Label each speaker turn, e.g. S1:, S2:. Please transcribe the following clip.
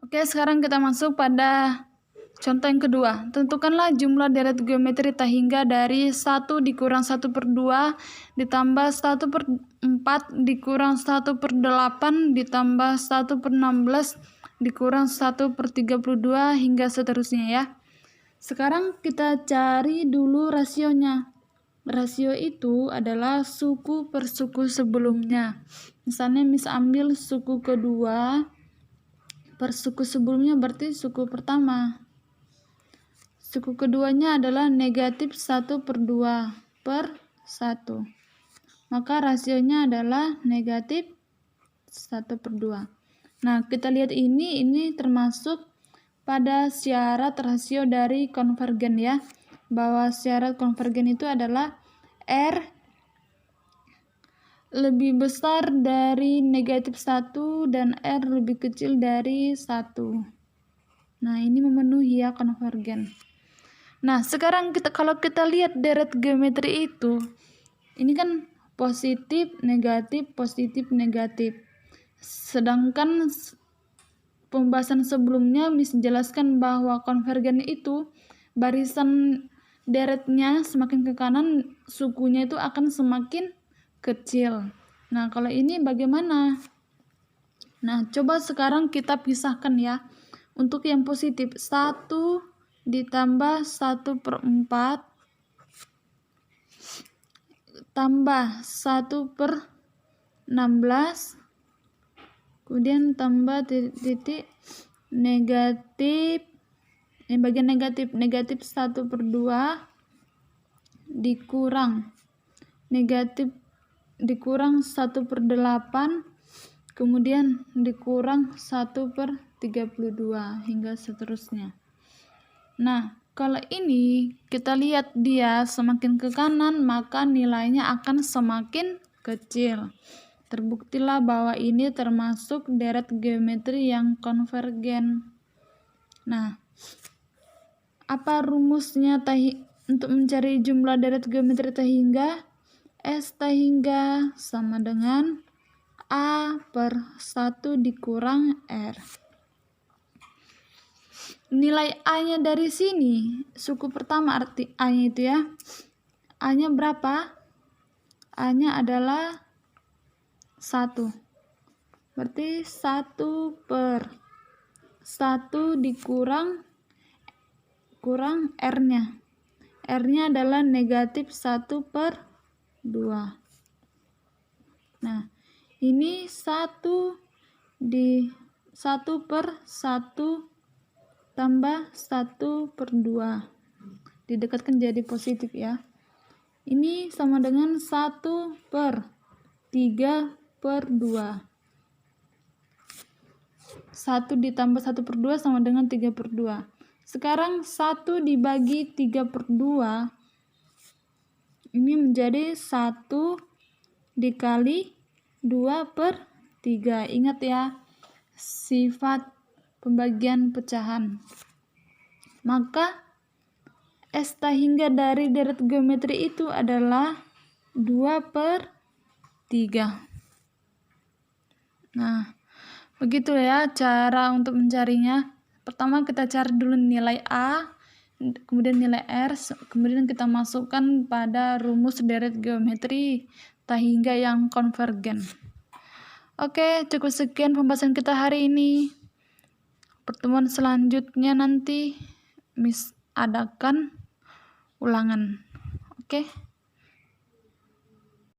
S1: Oke, sekarang kita masuk pada contoh yang kedua. Tentukanlah jumlah deret geometri tak hingga dari 1 dikurang 1/2 ditambah 1/4 dikurang 1/8 ditambah 1/16 dikurang 1/32 hingga seterusnya ya. Sekarang kita cari dulu rasionya. Rasio itu adalah suku per suku sebelumnya. Misalnya ambil suku kedua per suku sebelumnya, berarti suku pertama. Suku keduanya adalah negatif 1/2 per 1. Maka rasionya adalah negatif 1/2. Nah, kita lihat ini termasuk pada syarat rasio dari konvergen ya. Bahwa syarat konvergen itu adalah R lebih besar dari negatif 1 dan R lebih kecil dari 1. Nah, ini memenuhi ya konvergen. Nah, sekarang kalau kita lihat deret geometri itu, ini kan positif, negatif, positif, negatif. Sedangkan pembahasan sebelumnya menjelaskan bahwa konvergen itu barisan deretnya semakin ke kanan, sukunya itu akan semakin kecil. Nah, kalau ini bagaimana? Nah, coba sekarang kita pisahkan ya. Untuk yang positif, 1 ditambah 1/4 tambah 1/16, kemudian tambah titik negatif, ini bagian negatif 1/2 dikurang negatif dikurang 1/8, kemudian dikurang 1/32 hingga seterusnya. Nah, kalau ini kita lihat dia semakin ke kanan, maka nilainya akan semakin kecil. Terbuktilah bahwa ini termasuk deret geometri yang konvergen. Nah, apa rumusnya untuk mencari jumlah deret geometri tak hingga? S tak hingga sama dengan A/1 dikurang R. Nilai A-nya dari sini, suku pertama arti A-nya itu ya. A-nya berapa? A-nya adalah 1. Berarti 1/1 dikurang R-nya. R-nya adalah negatif 1/2. Nah, ini 1/1 tambah 1/2. Didekatkan jadi positif ya. Ini sama dengan 1/3/2. 1 ditambah 1/2 sama dengan 3/2. Sekarang 1 dibagi 3/2, ini menjadi 1 dikali 2/3. Ingat ya, sifat pembagian pecahan. Maka S tak hingga dari deret geometri itu adalah 2/3. Nah, begitu ya cara untuk mencarinya. Pertama kita cari dulu nilai A, kemudian nilai R, kemudian kita masukkan pada rumus deret geometri tak hingga yang konvergen. Oke, cukup sekian pembahasan kita hari ini. Pertemuan selanjutnya nanti adakan ulangan. Oke.